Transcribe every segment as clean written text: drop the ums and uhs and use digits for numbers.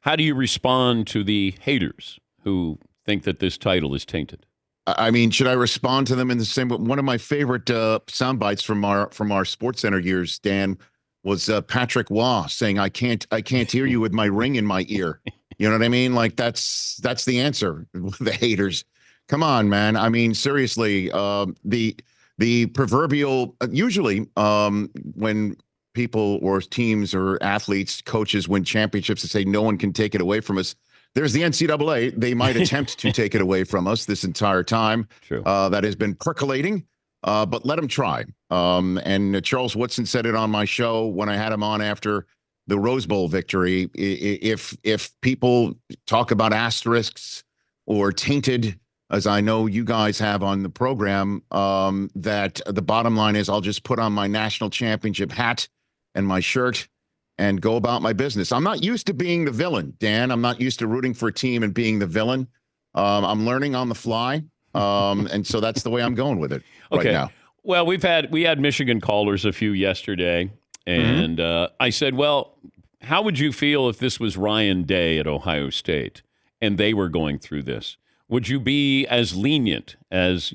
How do you respond to the haters who think that this title is tainted? I mean, should I respond to them in the same way? One of my favorite sound bites from our Sports Center years, Dan, was Patrick Waugh saying, I can't hear you with my ring in my ear." You know what I mean? Like that's the answer. The haters, come on, man. I mean, seriously, the proverbial usually when people or teams or athletes, coaches win championships and say no one can take it away from us. There's the NCAA. They might attempt to take it away from us this entire time. True. That has been percolating, but let them try. And Charles Woodson said it on my show when I had him on after the Rose Bowl victory. If people talk about asterisks or tainted, as I know you guys have on the program, that the bottom line is I'll just put on my national championship hat and my shirt and go about my business. I'm not used to being the villain, Dan. I'm not used to rooting for a team and being the villain. I'm learning on the fly. And so that's the way I'm going with it right now. Well, we had Michigan callers a few yesterday, and I said, well, how would you feel if this was Ryan Day at Ohio State and they were going through this? Would you be as lenient as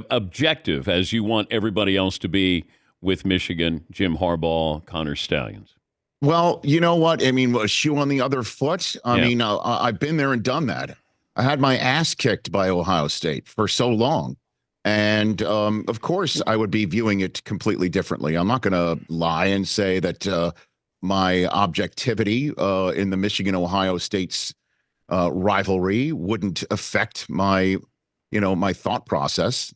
objective as you want everybody else to be with Michigan, Jim Harbaugh, Connor Stallions? Well, you know what? I mean, a shoe on the other foot. I mean, I've been there and done that. I had my ass kicked by Ohio State for so long. And of course, I would be viewing it completely differently. I'm not going to lie and say that my objectivity in the Michigan-Ohio State's rivalry wouldn't affect my thought process,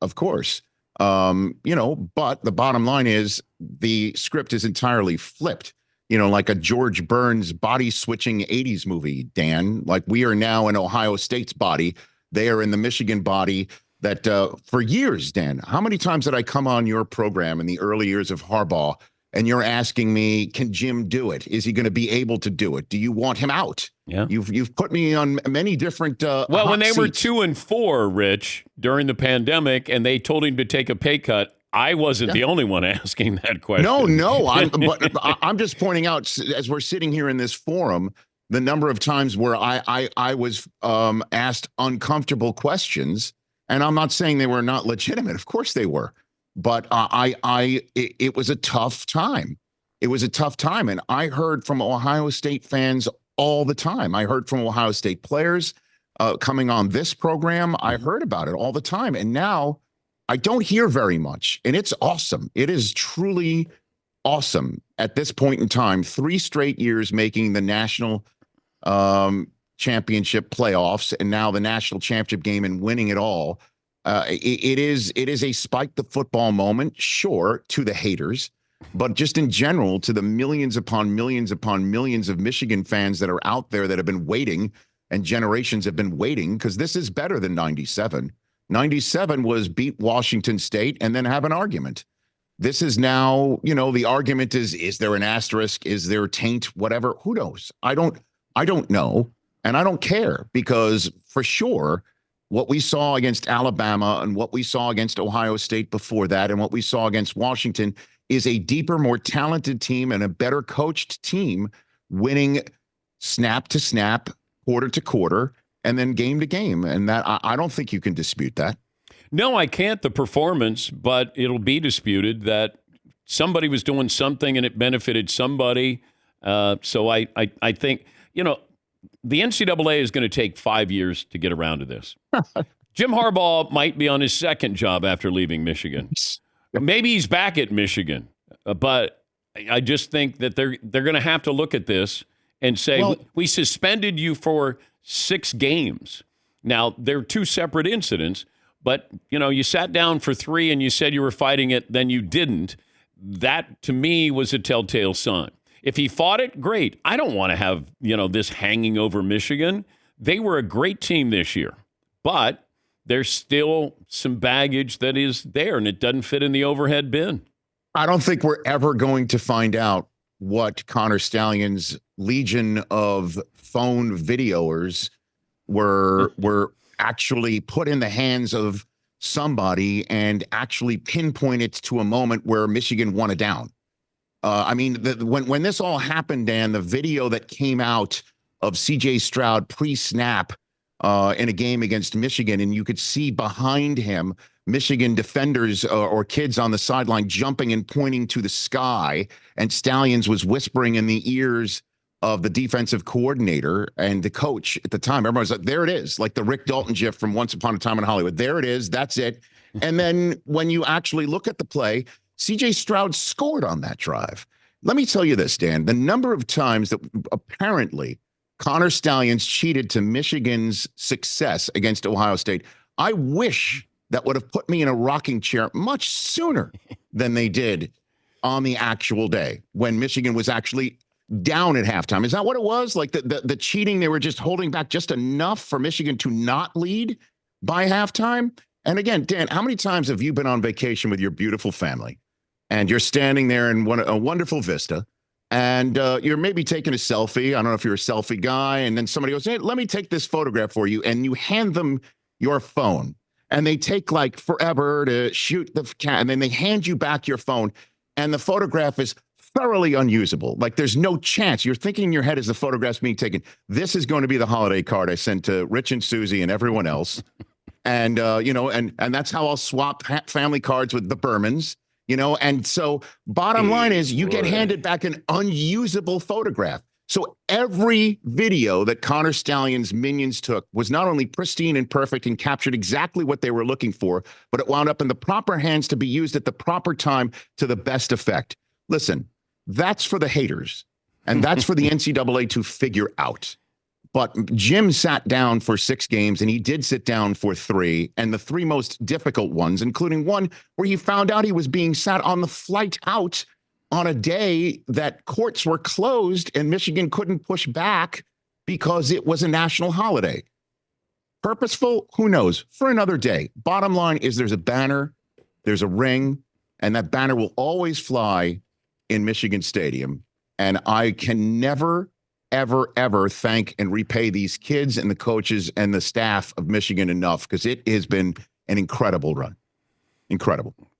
of course. But the bottom line is the script is entirely flipped, like a George Burns body switching 80s movie, Dan. Like we are now in Ohio State's body. They are in the Michigan body that for years, Dan, how many times did I come on your program in the early years of Harbaugh and you're asking me, can Jim do it? Is he going to be able to do it? Do you want him out? Yeah. You've put me on many different well, when they seats. were 2-4, Rich, during the pandemic, and they told him to take a pay cut, I wasn't the only one asking that question. No, I'm just pointing out, as we're sitting here in this forum, the number of times where I was asked uncomfortable questions, and I'm not saying they were not legitimate. Of course they were. But it was a tough time. It was a tough time. And I heard from Ohio State fans all the time. I heard from Ohio State players coming on this program. I heard about it all the time. And now I don't hear very much. And it's awesome. It is truly awesome at this point in time. 3 straight years making the national championship playoffs and now the national championship game and winning it all. It is a spike the football moment, sure, to the haters, but just in general to the millions upon millions upon millions of Michigan fans that are out there that have been waiting and generations have been waiting because this is better than 97. 97 was beat Washington State and then have an argument. This is now, the argument is there an asterisk? Is there taint? Whatever. Who knows? I don't know. And I don't care because for sure, what we saw against Alabama and what we saw against Ohio State before that and what we saw against Washington is a deeper, more talented team and a better coached team winning snap to snap, quarter to quarter, and then game to game. And that I don't think you can dispute that. No, I can't. The performance, but it'll be disputed that somebody was doing something and it benefited somebody. So I think, the NCAA is going to take 5 years to get around to this. Jim Harbaugh might be on his second job after leaving Michigan. Maybe he's back at Michigan, but I just think that they're going to have to look at this and say, we suspended you for 6 games. Now, they're 2 separate incidents, but, you sat down for 3 and you said you were fighting it, then you didn't. That, to me, was a telltale sign. If he fought it, great. I don't want to have, this hanging over Michigan. They were a great team this year, but there's still some baggage that is there, and it doesn't fit in the overhead bin. I don't think we're ever going to find out what Connor Stalions' legion of phone videoers were actually put in the hands of somebody and actually pinpoint it to a moment where Michigan won it down. When this all happened, Dan, the video that came out of CJ Stroud pre-snap in a game against Michigan, and you could see behind him Michigan defenders or kids on the sideline jumping and pointing to the sky, and Stalions was whispering in the ears of the defensive coordinator and the coach at the time. Everybody was like, there it is, like the Rick Dalton gif from Once Upon a Time in Hollywood. There it is. That's it. And then when you actually look at the play, CJ Stroud scored on that drive. Let me tell you this, Dan, the number of times that apparently Connor Stalions cheated to Michigan's success against Ohio State, I wish that would have put me in a rocking chair much sooner than they did on the actual day when Michigan was actually down at halftime. Is that what it was? Like the cheating, they were just holding back just enough for Michigan to not lead by halftime? And again, Dan, how many times have you been on vacation with your beautiful family and you're standing there in a wonderful vista and you're maybe taking a selfie? I don't know if you're a selfie guy. And then somebody goes, hey, let me take this photograph for you. And you hand them your phone and they take like forever to shoot the cat. And then they hand you back your phone and the photograph is thoroughly unusable. Like there's no chance. You're thinking in your head as the photograph's being taken, this is going to be the holiday card I sent to Rich and Susie and everyone else. And, and that's how I'll swap family cards with the Bermans, And so bottom line is you get handed back an unusable photograph. So every video that Connor Stalions' minions took was not only pristine and perfect and captured exactly what they were looking for, but it wound up in the proper hands to be used at the proper time to the best effect. Listen, that's for the haters, and that's for the NCAA to figure out. But Jim sat down for 6 games, and he did sit down for 3, and the 3 most difficult ones, including one where he found out he was being sat on the flight out on a day that courts were closed and Michigan couldn't push back because it was a national holiday. Purposeful? Who knows? For another day. Bottom line is there's a banner, there's a ring, and that banner will always fly in Michigan Stadium. And I can never, ever, ever thank and repay these kids and the coaches and the staff of Michigan enough because it has been an incredible run. Incredible.